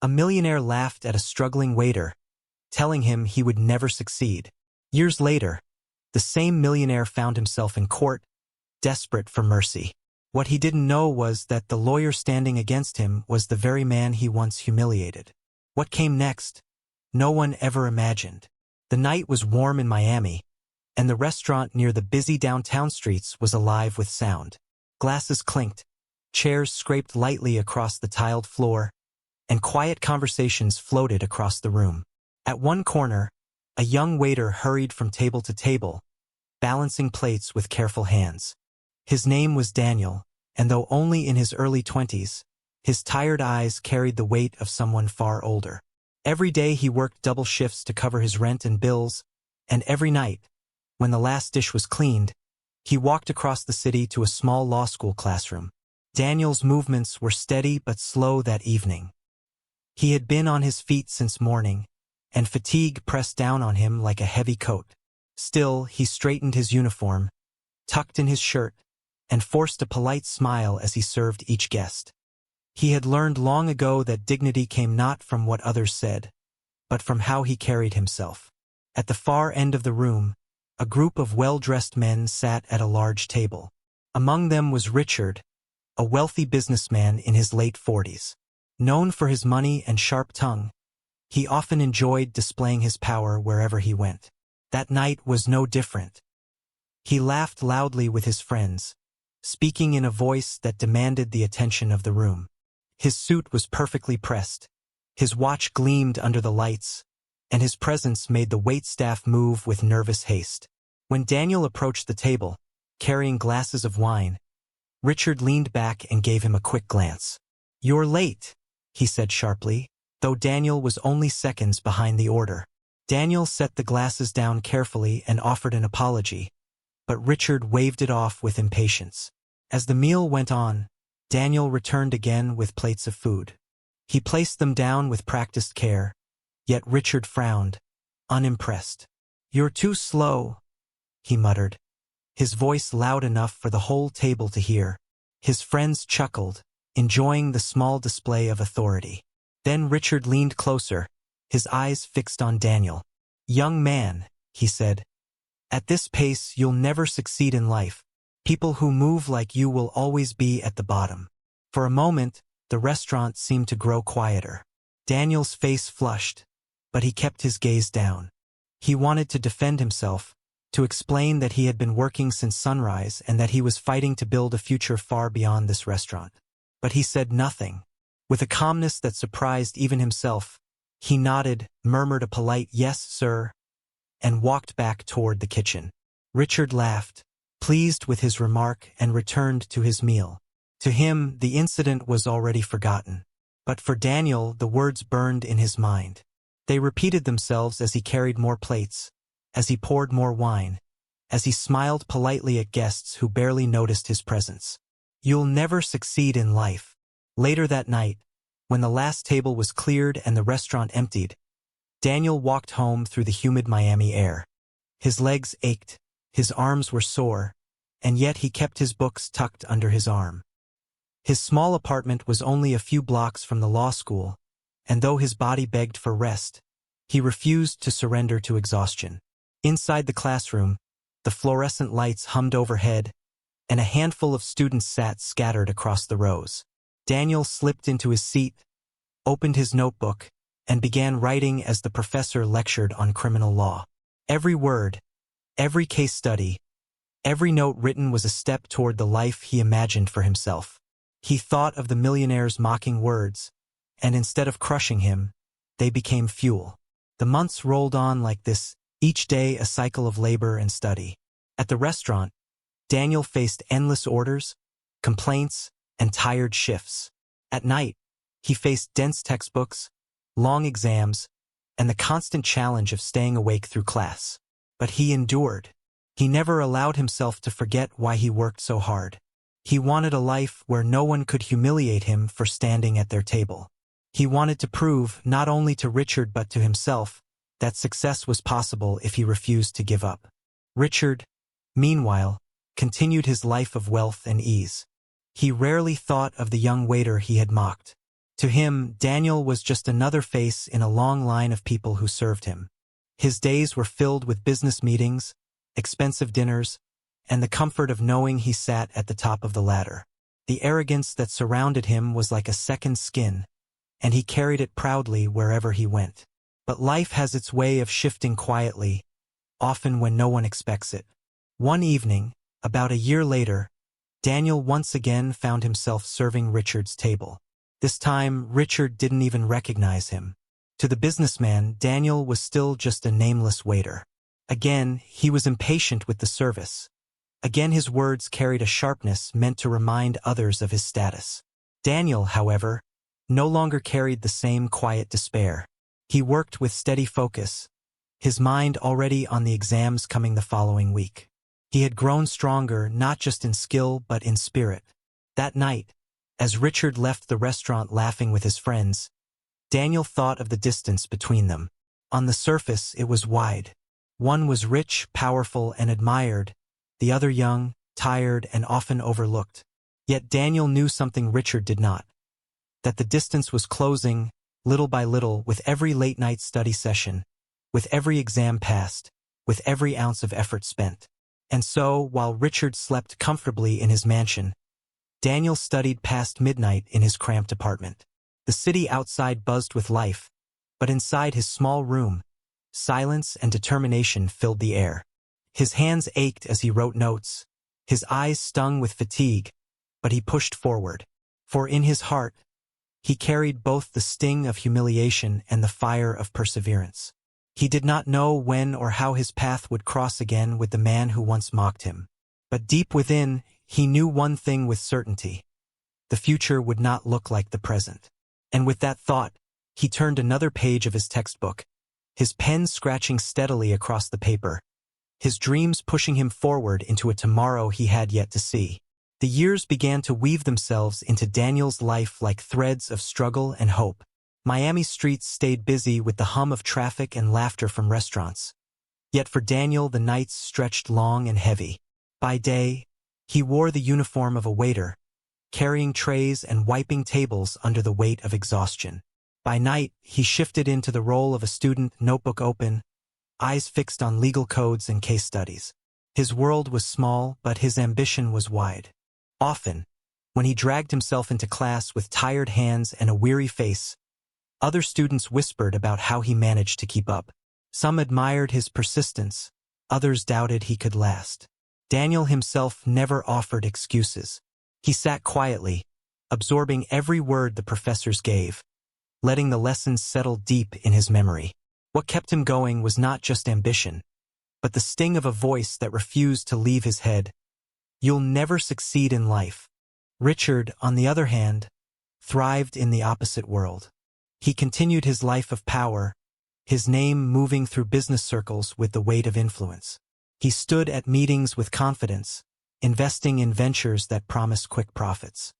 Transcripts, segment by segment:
A millionaire laughed at a struggling waiter, telling him he would never succeed. Years later, the same millionaire found himself in court, desperate for mercy. What he didn't know was that the lawyer standing against him was the very man he once humiliated. What came next? No one ever imagined. The night was warm in Miami, and the restaurant near the busy downtown streets was alive with sound. Glasses clinked, chairs scraped lightly across the tiled floor, and quiet conversations floated across the room. At one corner, a young waiter hurried from table to table, balancing plates with careful hands. His name was Daniel, and though only in his early 20s, his tired eyes carried the weight of someone far older. Every day he worked double shifts to cover his rent and bills, and every night, when the last dish was cleaned, he walked across the city to a small law school classroom. Daniel's movements were steady but slow that evening. He had been on his feet since morning, and fatigue pressed down on him like a heavy coat. Still, he straightened his uniform, tucked in his shirt, and forced a polite smile as he served each guest. He had learned long ago that dignity came not from what others said, but from how he carried himself. At the far end of the room, a group of well-dressed men sat at a large table. Among them was Richard, a wealthy businessman in his late 40s. Known for his money and sharp tongue, he often enjoyed displaying his power wherever he went. That night was no different. He laughed loudly with his friends, speaking in a voice that demanded the attention of the room. His suit was perfectly pressed, his watch gleamed under the lights, and his presence made the waitstaff move with nervous haste. When Daniel approached the table, carrying glasses of wine, Richard leaned back and gave him a quick glance. "You're late," he said sharply, though Daniel was only seconds behind the order. Daniel set the glasses down carefully and offered an apology, but Richard waved it off with impatience. As the meal went on, Daniel returned again with plates of food. He placed them down with practiced care, yet Richard frowned, unimpressed. "You're too slow," he muttered, his voice loud enough for the whole table to hear. His friends chuckled, enjoying the small display of authority. Then Richard leaned closer, his eyes fixed on Daniel. "Young man," he said, "at this pace you'll never succeed in life. People who move like you will always be at the bottom." For a moment, the restaurant seemed to grow quieter. Daniel's face flushed, but he kept his gaze down. He wanted to defend himself, to explain that he had been working since sunrise and that he was fighting to build a future far beyond this restaurant. But he said nothing. With a calmness that surprised even himself, he nodded, murmured a polite "Yes, sir," and walked back toward the kitchen. Richard laughed, pleased with his remark, and returned to his meal. To him, the incident was already forgotten. But for Daniel, the words burned in his mind. They repeated themselves as he carried more plates, as he poured more wine, as he smiled politely at guests who barely noticed his presence. "You'll never succeed in life." Later that night, when the last table was cleared and the restaurant emptied, Daniel walked home through the humid Miami air. His legs ached, his arms were sore, and yet he kept his books tucked under his arm. His small apartment was only a few blocks from the law school, and though his body begged for rest, he refused to surrender to exhaustion. Inside the classroom, the fluorescent lights hummed overhead, and a handful of students sat scattered across the rows. Daniel slipped into his seat, opened his notebook, and began writing as the professor lectured on criminal law. Every word, every case study, every note written was a step toward the life he imagined for himself. He thought of the millionaire's mocking words, and instead of crushing him, they became fuel. The months rolled on like this, each day a cycle of labor and study. At the restaurant, Daniel faced endless orders, complaints, and tired shifts. At night, he faced dense textbooks, long exams, and the constant challenge of staying awake through class. But he endured. He never allowed himself to forget why he worked so hard. He wanted a life where no one could humiliate him for standing at their table. He wanted to prove, not only to Richard but to himself, that success was possible if he refused to give up. Richard, meanwhile, continued his life of wealth and ease. He rarely thought of the young waiter he had mocked. To him, Daniel was just another face in a long line of people who served him. His days were filled with business meetings, expensive dinners, and the comfort of knowing he sat at the top of the ladder. The arrogance that surrounded him was like a second skin, and he carried it proudly wherever he went. But life has its way of shifting quietly, often when no one expects it. One evening, about a year later, Daniel once again found himself serving Richard's table. This time, Richard didn't even recognize him. To the businessman, Daniel was still just a nameless waiter. Again, he was impatient with the service. Again, his words carried a sharpness meant to remind others of his status. Daniel, however, no longer carried the same quiet despair. He worked with steady focus, his mind already on the exams coming the following week. He had grown stronger not just in skill but in spirit. That night, as Richard left the restaurant laughing with his friends, Daniel thought of the distance between them. On the surface, it was wide. One was rich, powerful, and admired, the other young, tired, and often overlooked. Yet Daniel knew something Richard did not: that the distance was closing, little by little, with every late-night study session, with every exam passed, with every ounce of effort spent. And so, while Richard slept comfortably in his mansion, Daniel studied past midnight in his cramped apartment. The city outside buzzed with life, but inside his small room, silence and determination filled the air. His hands ached as he wrote notes, his eyes stung with fatigue, but he pushed forward. For in his heart, he carried both the sting of humiliation and the fire of perseverance. He did not know when or how his path would cross again with the man who once mocked him. But deep within, he knew one thing with certainty: the future would not look like the present. And with that thought, he turned another page of his textbook, his pen scratching steadily across the paper, his dreams pushing him forward into a tomorrow he had yet to see. The years began to weave themselves into Daniel's life like threads of struggle and hope. Miami streets stayed busy with the hum of traffic and laughter from restaurants. Yet for Daniel, the nights stretched long and heavy. By day, he wore the uniform of a waiter, carrying trays and wiping tables under the weight of exhaustion. By night, he shifted into the role of a student, notebook open, eyes fixed on legal codes and case studies. His world was small, but his ambition was wide. Often, when he dragged himself into class with tired hands and a weary face, other students whispered about how he managed to keep up. Some admired his persistence, others doubted he could last. Daniel himself never offered excuses. He sat quietly, absorbing every word the professors gave, letting the lessons settle deep in his memory. What kept him going was not just ambition, but the sting of a voice that refused to leave his head. You'll never succeed in life. Richard, on the other hand, thrived in the opposite world. He continued his life of power, his name moving through business circles with the weight of influence. He stood at meetings with confidence, investing in ventures that promised quick profits.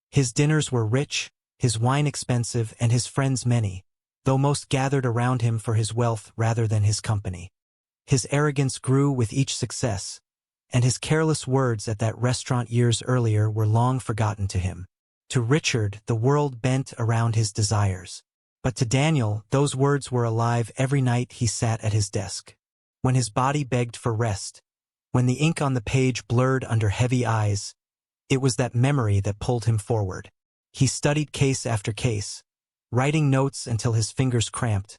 His dinners were rich, his wine expensive, and his friends many, though most gathered around him for his wealth rather than his company. His arrogance grew with each success, and his careless words at that restaurant years earlier were long forgotten to him. To Richard, the world bent around his desires. But to Daniel, those words were alive every night he sat at his desk. When his body begged for rest, when the ink on the page blurred under heavy eyes, it was that memory that pulled him forward. He studied case after case, writing notes until his fingers cramped,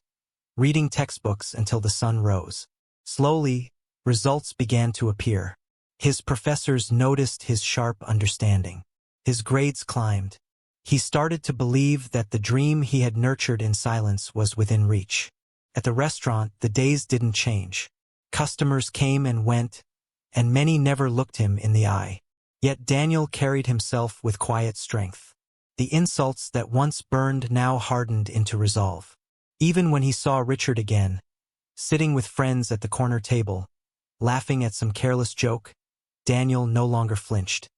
reading textbooks until the sun rose. Slowly, results began to appear. His professors noticed his sharp understanding. His grades climbed. He started to believe that the dream he had nurtured in silence was within reach. At the restaurant, the days didn't change. Customers came and went, and many never looked him in the eye. Yet Daniel carried himself with quiet strength. The insults that once burned now hardened into resolve. Even when he saw Richard again, sitting with friends at the corner table, laughing at some careless joke, Daniel no longer flinched.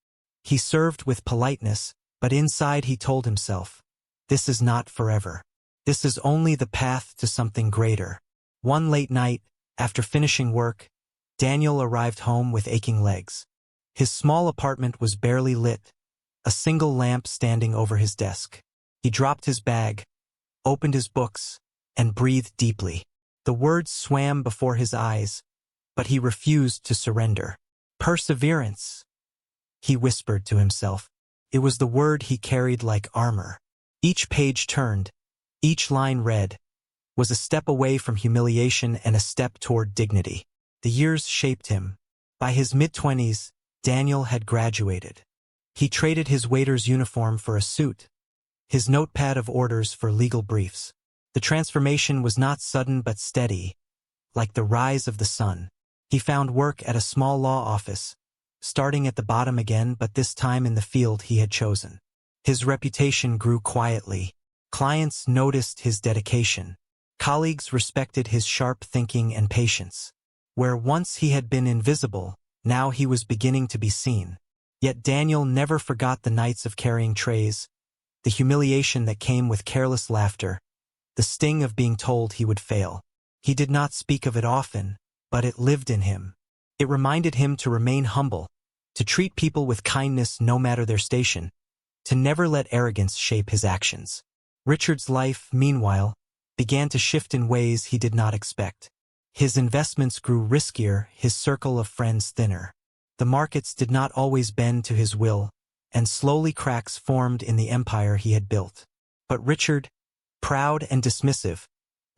He served with politeness, but inside he told himself, this is not forever. This is only the path to something greater. One late night, after finishing work, Daniel arrived home with aching legs. His small apartment was barely lit, a single lamp standing over his desk. He dropped his bag, opened his books, and breathed deeply. The words swam before his eyes, but he refused to surrender. Perseverance, he whispered to himself. It was the word he carried like armor. Each page turned, each line read, was a step away from humiliation and a step toward dignity. The years shaped him. By his mid-20s, Daniel had graduated. He traded his waiter's uniform for a suit, his notepad of orders for legal briefs. The transformation was not sudden but steady, like the rise of the sun. He found work at a small law office, starting at the bottom again, but this time in the field he had chosen. His reputation grew quietly. Clients noticed his dedication. Colleagues respected his sharp thinking and patience. Where once he had been invisible, now he was beginning to be seen. Yet Daniel never forgot the nights of carrying trays, the humiliation that came with careless laughter, the sting of being told he would fail. He did not speak of it often, but it lived in him. It reminded him to remain humble, to treat people with kindness no matter their station, to never let arrogance shape his actions. Richard's life, meanwhile, began to shift in ways he did not expect. His investments grew riskier, his circle of friends thinner. The markets did not always bend to his will, and slowly cracks formed in the empire he had built. But Richard, proud and dismissive,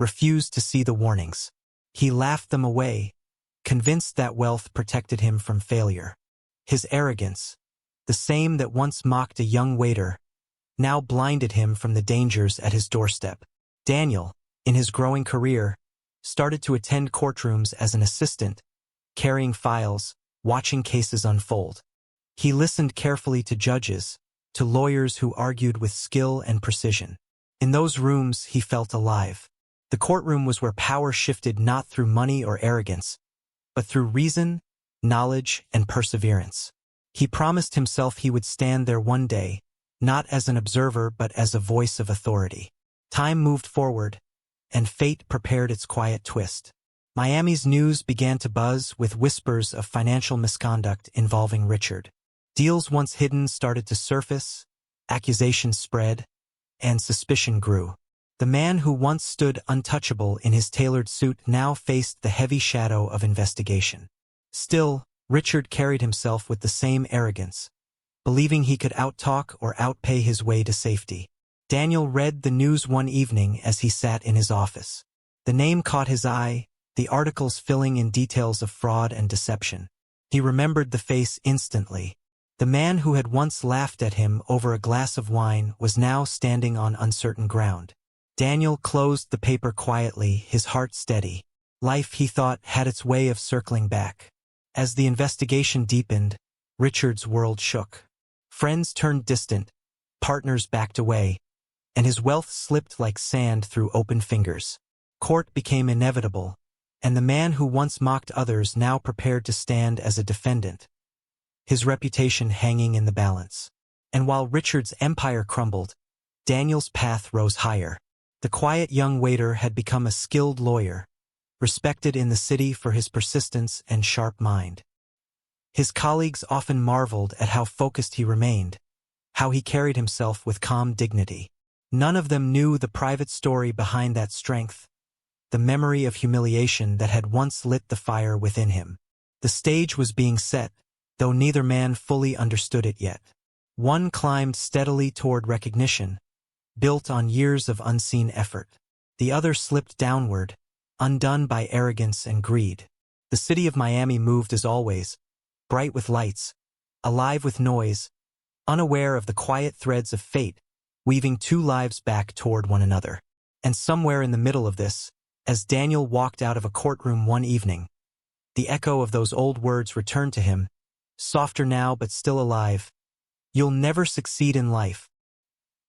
refused to see the warnings. He laughed them away, convinced that wealth protected him from failure. His arrogance, the same that once mocked a young waiter, now blinded him from the dangers at his doorstep. Daniel, in his growing career, started to attend courtrooms as an assistant, carrying files, watching cases unfold. He listened carefully to judges, to lawyers who argued with skill and precision. In those rooms, he felt alive. The courtroom was where power shifted not through money or arrogance, but through reason, knowledge, and perseverance. He promised himself he would stand there one day, not as an observer but as a voice of authority. Time moved forward, and fate prepared its quiet twist. Miami's news began to buzz with whispers of financial misconduct involving Richard. Deals once hidden started to surface, accusations spread, and suspicion grew. The man who once stood untouchable in his tailored suit now faced the heavy shadow of investigation. Still, Richard carried himself with the same arrogance, believing he could outtalk or outpay his way to safety. Daniel read the news one evening as he sat in his office. The name caught his eye, the articles filling in details of fraud and deception. He remembered the face instantly. The man who had once laughed at him over a glass of wine was now standing on uncertain ground. Daniel closed the paper quietly, his heart steady. Life, he thought, had its way of circling back. As the investigation deepened, Richard's world shook. Friends turned distant, partners backed away, and his wealth slipped like sand through open fingers. Court became inevitable, and the man who once mocked others now prepared to stand as a defendant, his reputation hanging in the balance. And while Richard's empire crumbled, Daniel's path rose higher. The quiet young waiter had become a skilled lawyer, respected in the city for his persistence and sharp mind. His colleagues often marveled at how focused he remained, how he carried himself with calm dignity. None of them knew the private story behind that strength, the memory of humiliation that had once lit the fire within him. The stage was being set, though neither man fully understood it yet. One climbed steadily toward recognition, built on years of unseen effort. The other slipped downward, undone by arrogance and greed. The city of Miami moved as always, bright with lights, alive with noise, unaware of the quiet threads of fate, weaving two lives back toward one another. And somewhere in the middle of this, as Daniel walked out of a courtroom one evening, the echo of those old words returned to him, softer now but still alive. "You'll never succeed in life."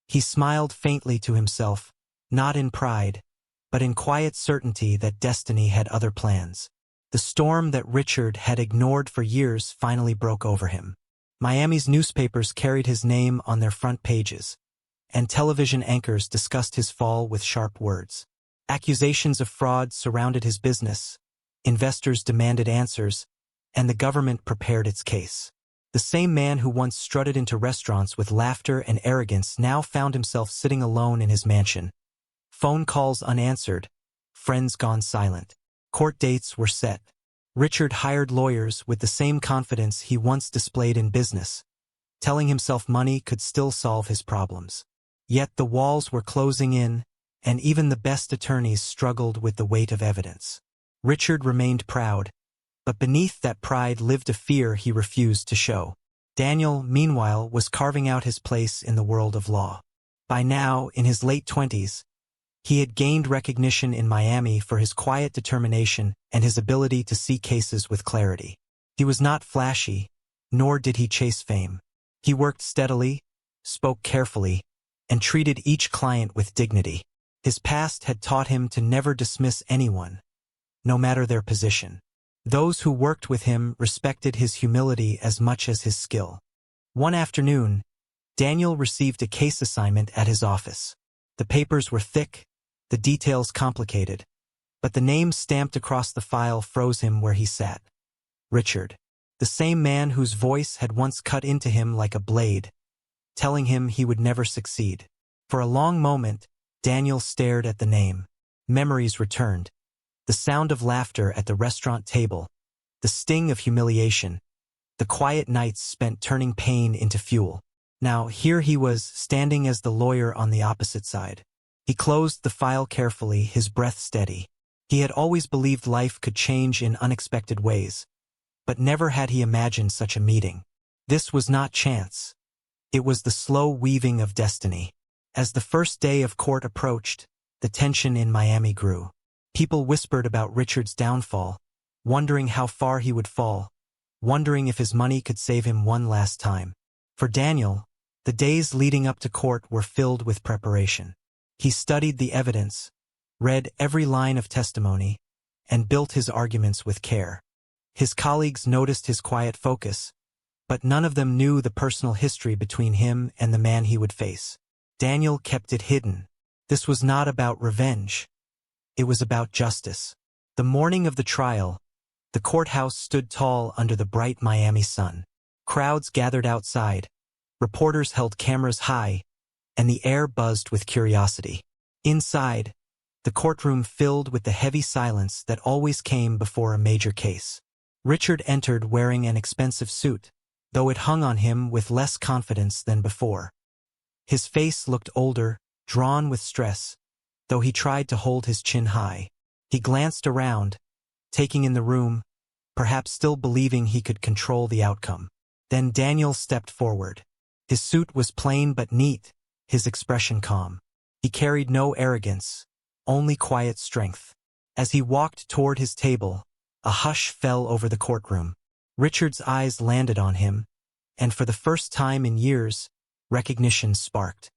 He smiled faintly to himself, not in pride, but in quiet certainty that destiny had other plans. The storm that Richard had ignored for years finally broke over him. Miami's newspapers carried his name on their front pages, and television anchors discussed his fall with sharp words. Accusations of fraud surrounded his business, investors demanded answers, and the government prepared its case. The same man who once strutted into restaurants with laughter and arrogance now found himself sitting alone in his mansion. Phone calls unanswered, friends gone silent. Court dates were set. Richard hired lawyers with the same confidence he once displayed in business, telling himself money could still solve his problems. Yet the walls were closing in, and even the best attorneys struggled with the weight of evidence. Richard remained proud, but beneath that pride lived a fear he refused to show. Daniel, meanwhile, was carving out his place in the world of law. By now, in his late 20s, he had gained recognition in Miami for his quiet determination and his ability to see cases with clarity. He was not flashy, nor did he chase fame. He worked steadily, spoke carefully, and treated each client with dignity. His past had taught him to never dismiss anyone, no matter their position. Those who worked with him respected his humility as much as his skill. One afternoon, Daniel received a case assignment at his office. The papers were thick, the details complicated, but the name stamped across the file froze him where he sat. Richard, the same man whose voice had once cut into him like a blade, telling him he would never succeed. For a long moment, Daniel stared at the name. Memories returned. The sound of laughter at the restaurant table, the sting of humiliation, the quiet nights spent turning pain into fuel. Now here he was, standing as the lawyer on the opposite side. He closed the file carefully, his breath steady. He had always believed life could change in unexpected ways, but never had he imagined such a meeting. This was not chance. It was the slow weaving of destiny. As the first day of court approached, the tension in Miami grew. People whispered about Richard's downfall, wondering how far he would fall, wondering if his money could save him one last time. For Daniel, the days leading up to court were filled with preparation. He studied the evidence, read every line of testimony, and built his arguments with care. His colleagues noticed his quiet focus, but none of them knew the personal history between him and the man he would face. Daniel kept it hidden. This was not about revenge. It was about justice. The morning of the trial, the courthouse stood tall under the bright Miami sun. Crowds gathered outside, reporters held cameras high, and the air buzzed with curiosity. Inside, the courtroom filled with the heavy silence that always came before a major case. Richard entered wearing an expensive suit, though it hung on him with less confidence than before. His face looked older, drawn with stress, though he tried to hold his chin high. He glanced around, taking in the room, perhaps still believing he could control the outcome. Then Daniel stepped forward. His suit was plain but neat, his expression calm. He carried no arrogance, only quiet strength. As he walked toward his table, a hush fell over the courtroom. Richard's eyes landed on him, and for the first time in years, recognition sparked.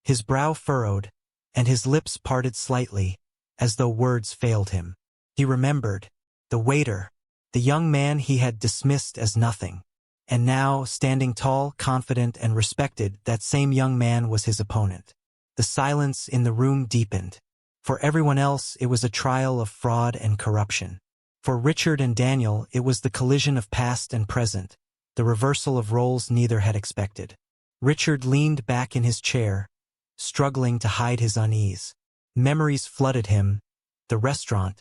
His brow furrowed, and his lips parted slightly, as though words failed him. He remembered the waiter, the young man he had dismissed as nothing. And now, standing tall, confident, and respected, that same young man was his opponent. The silence in the room deepened. For everyone else, it was a trial of fraud and corruption. For Richard and Daniel, it was the collision of past and present, the reversal of roles neither had expected. Richard leaned back in his chair, struggling to hide his unease. Memories flooded him, the restaurant,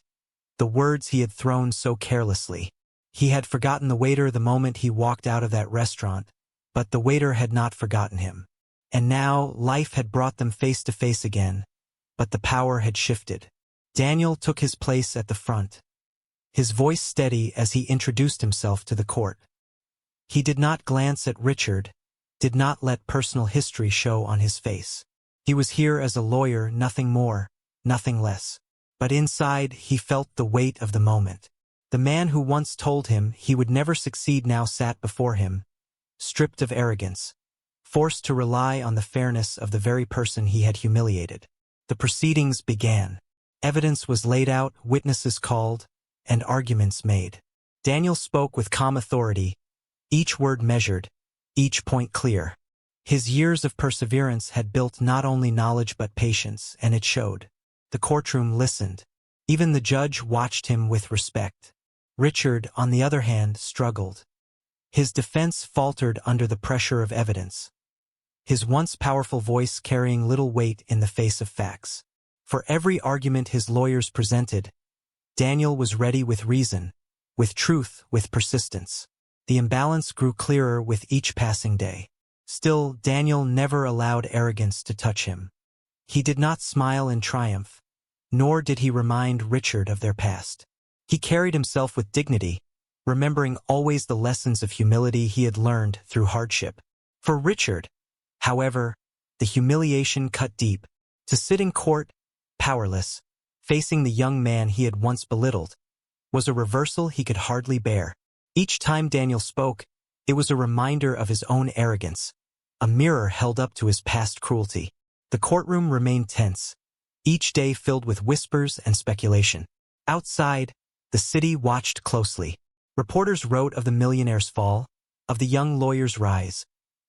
the words he had thrown so carelessly. He had forgotten the waiter the moment he walked out of that restaurant, but the waiter had not forgotten him. And now life had brought them face to face again, but the power had shifted. Daniel took his place at the front, his voice steady as he introduced himself to the court. He did not glance at Richard, did not let personal history show on his face. He was here as a lawyer, nothing more, nothing less. But inside, he felt the weight of the moment. The man who once told him he would never succeed now sat before him, stripped of arrogance, forced to rely on the fairness of the very person he had humiliated. The proceedings began. Evidence was laid out, witnesses called, and arguments made. Daniel spoke with calm authority, each word measured, each point clear. His years of perseverance had built not only knowledge but patience, and it showed. The courtroom listened. Even the judge watched him with respect. Richard, on the other hand, struggled. His defense faltered under the pressure of evidence, his once powerful voice carrying little weight in the face of facts. For every argument his lawyers presented, Daniel was ready with reason, with truth, with persistence. The imbalance grew clearer with each passing day. Still, Daniel never allowed arrogance to touch him. He did not smile in triumph, nor did he remind Richard of their past. He carried himself with dignity, remembering always the lessons of humility he had learned through hardship. For Richard, however, the humiliation cut deep. To sit in court, powerless, facing the young man he had once belittled, was a reversal he could hardly bear. Each time Daniel spoke, it was a reminder of his own arrogance, a mirror held up to his past cruelty. The courtroom remained tense, each day filled with whispers and speculation. Outside, the city watched closely. Reporters wrote of the millionaire's fall, of the young lawyer's rise,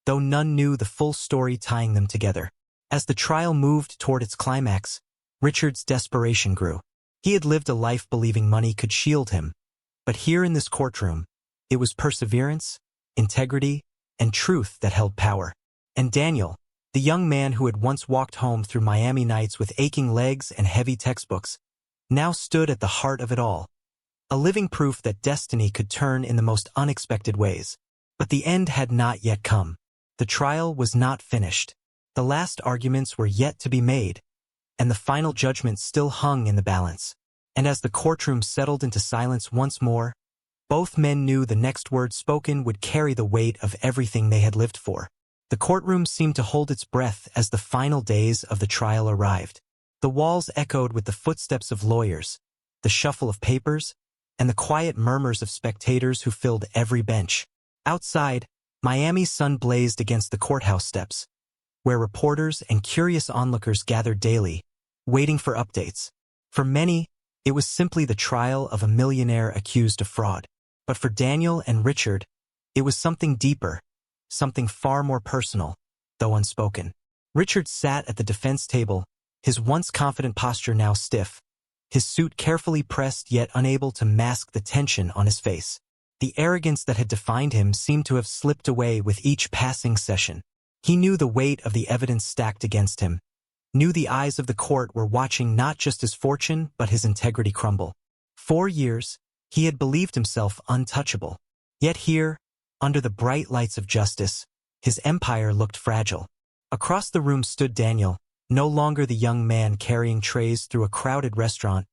though none knew the full story tying them together. As the trial moved toward its climax, Richard's desperation grew. He had lived a life believing money could shield him, but here in this courtroom, it was perseverance, integrity, and truth that held power. And Daniel, the young man who had once walked home through Miami nights with aching legs and heavy textbooks, now stood at the heart of it all, a living proof that destiny could turn in the most unexpected ways. But the end had not yet come. The trial was not finished. The last arguments were yet to be made, and the final judgment still hung in the balance. And as the courtroom settled into silence once more, both men knew the next word spoken would carry the weight of everything they had lived for. The courtroom seemed to hold its breath as the final days of the trial arrived. The walls echoed with the footsteps of lawyers, the shuffle of papers, and the quiet murmurs of spectators who filled every bench. Outside, Miami's sun blazed against the courthouse steps, where reporters and curious onlookers gathered daily, waiting for updates. For many, it was simply the trial of a millionaire accused of fraud. But for Daniel and Richard, it was something deeper, something far more personal, though unspoken. Richard sat at the defense table, his once confident posture now stiff, his suit carefully pressed yet unable to mask the tension on his face. The arrogance that had defined him seemed to have slipped away with each passing session. He knew the weight of the evidence stacked against him, knew the eyes of the court were watching not just his fortune but his integrity crumble. 4 years, he had believed himself untouchable. Yet here, under the bright lights of justice, his empire looked fragile. Across the room stood Daniel, no longer the young man carrying trays through a crowded restaurant,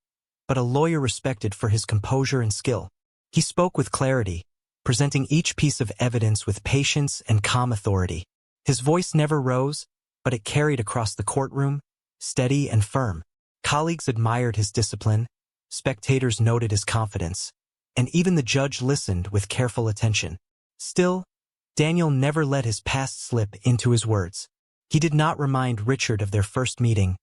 but a lawyer respected for his composure and skill. He spoke with clarity, presenting each piece of evidence with patience and calm authority. His voice never rose, but it carried across the courtroom, steady and firm. Colleagues admired his discipline, spectators noted his confidence, and even the judge listened with careful attention. Still, Daniel never let his past slip into his words. He did not remind Richard of their first meeting,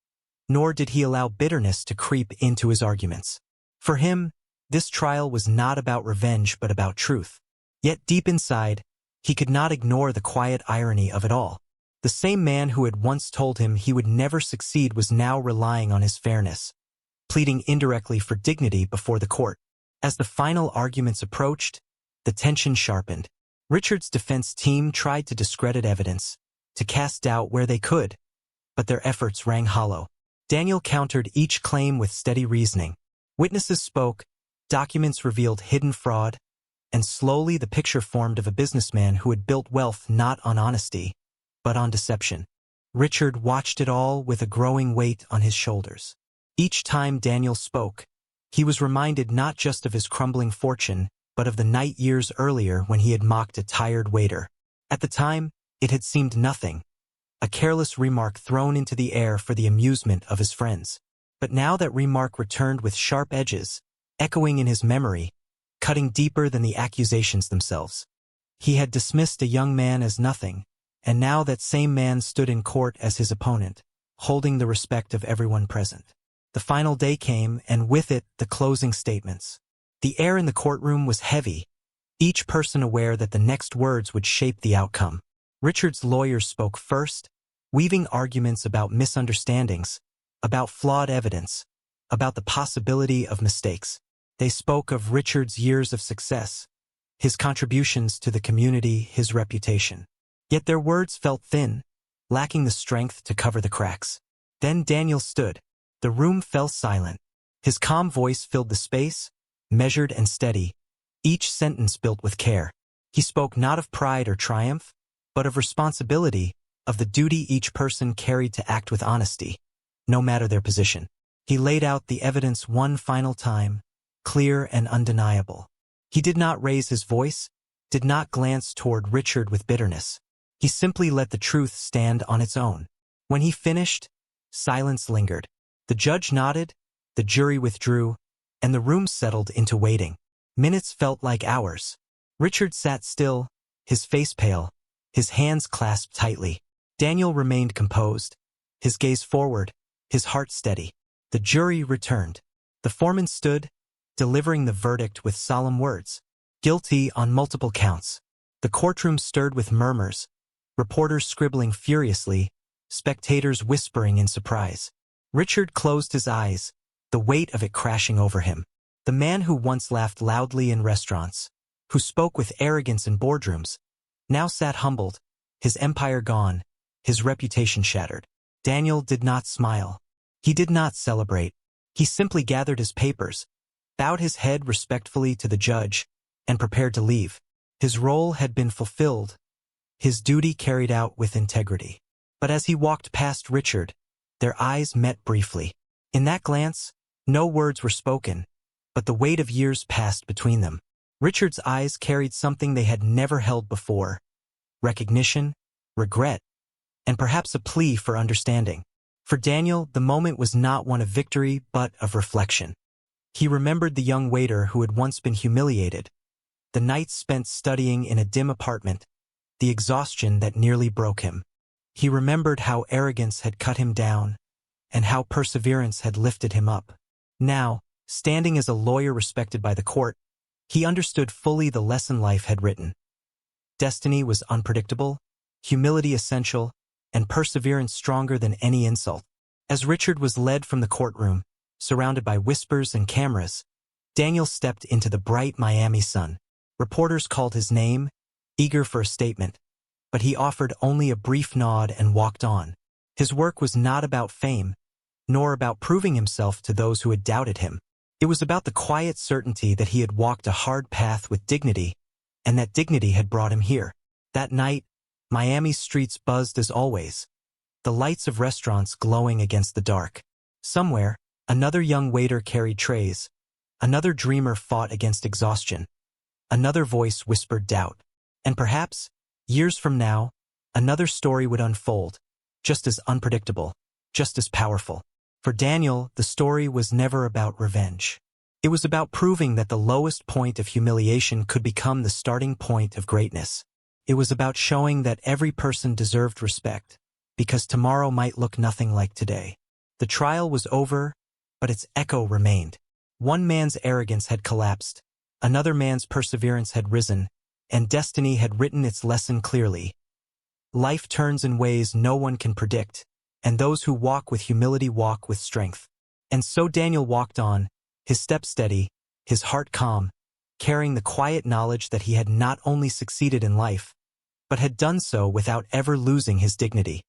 nor did he allow bitterness to creep into his arguments. For him, this trial was not about revenge but about truth. Yet deep inside, he could not ignore the quiet irony of it all. The same man who had once told him he would never succeed was now relying on his fairness, pleading indirectly for dignity before the court. As the final arguments approached, the tension sharpened. Richard's defense team tried to discredit evidence, to cast doubt where they could, but their efforts rang hollow. Daniel countered each claim with steady reasoning. Witnesses spoke, documents revealed hidden fraud, and slowly the picture formed of a businessman who had built wealth not on honesty, but on deception. Richard watched it all with a growing weight on his shoulders. Each time Daniel spoke, he was reminded not just of his crumbling fortune, but of the night years earlier when he had mocked a tired waiter. At the time, it had seemed nothing, a careless remark thrown into the air for the amusement of his friends. But now that remark returned with sharp edges, echoing in his memory, cutting deeper than the accusations themselves. He had dismissed a young man as nothing, and now that same man stood in court as his opponent, holding the respect of everyone present. The final day came, and with it, the closing statements. The air in the courtroom was heavy, each person aware that the next words would shape the outcome. Richard's lawyers spoke first, weaving arguments about misunderstandings, about flawed evidence, about the possibility of mistakes. They spoke of Richard's years of success, his contributions to the community, his reputation. Yet their words felt thin, lacking the strength to cover the cracks. Then Daniel stood. The room fell silent. His calm voice filled the space, measured and steady, each sentence built with care. He spoke not of pride or triumph, but of responsibility, of the duty each person carried to act with honesty, no matter their position. He laid out the evidence one final time, clear and undeniable. He did not raise his voice, did not glance toward Richard with bitterness. He simply let the truth stand on its own. When he finished, silence lingered. The judge nodded, the jury withdrew, and the room settled into waiting. Minutes felt like hours. Richard sat still, his face pale, his hands clasped tightly. Daniel remained composed, his gaze forward, his heart steady. The jury returned. The foreman stood, delivering the verdict with solemn words. Guilty on multiple counts. The courtroom stirred with murmurs, reporters scribbling furiously, spectators whispering in surprise. Richard closed his eyes, the weight of it crashing over him. The man who once laughed loudly in restaurants, who spoke with arrogance in boardrooms, now sat humbled, his empire gone, his reputation shattered. Daniel did not smile. He did not celebrate. He simply gathered his papers, bowed his head respectfully to the judge, and prepared to leave. His role had been fulfilled, his duty carried out with integrity. But as he walked past Richard, their eyes met briefly. In that glance, no words were spoken, but the weight of years passed between them. Richard's eyes carried something they had never held before: recognition, regret, and perhaps a plea for understanding. For Daniel, the moment was not one of victory, but of reflection. He remembered the young waiter who had once been humiliated, the nights spent studying in a dim apartment, the exhaustion that nearly broke him. He remembered how arrogance had cut him down, and how perseverance had lifted him up. Now, standing as a lawyer respected by the court, he understood fully the lesson life had written. Destiny was unpredictable, humility essential, and perseverance stronger than any insult. As Richard was led from the courtroom, surrounded by whispers and cameras, Daniel stepped into the bright Miami sun. Reporters called his name, eager for a statement, but he offered only a brief nod and walked on. His work was not about fame, nor about proving himself to those who had doubted him. It was about the quiet certainty that he had walked a hard path with dignity, and that dignity had brought him here. That night, Miami's streets buzzed as always, the lights of restaurants glowing against the dark. Somewhere, another young waiter carried trays, another dreamer fought against exhaustion, another voice whispered doubt. And perhaps, years from now, another story would unfold, just as unpredictable, just as powerful. For Daniel, the story was never about revenge. It was about proving that the lowest point of humiliation could become the starting point of greatness. It was about showing that every person deserved respect, because tomorrow might look nothing like today. The trial was over, but its echo remained. One man's arrogance had collapsed, another man's perseverance had risen, and destiny had written its lesson clearly. Life turns in ways no one can predict, and those who walk with humility walk with strength. And so Daniel walked on, his step steady, his heart calm, carrying the quiet knowledge that he had not only succeeded in life, but had done so without ever losing his dignity.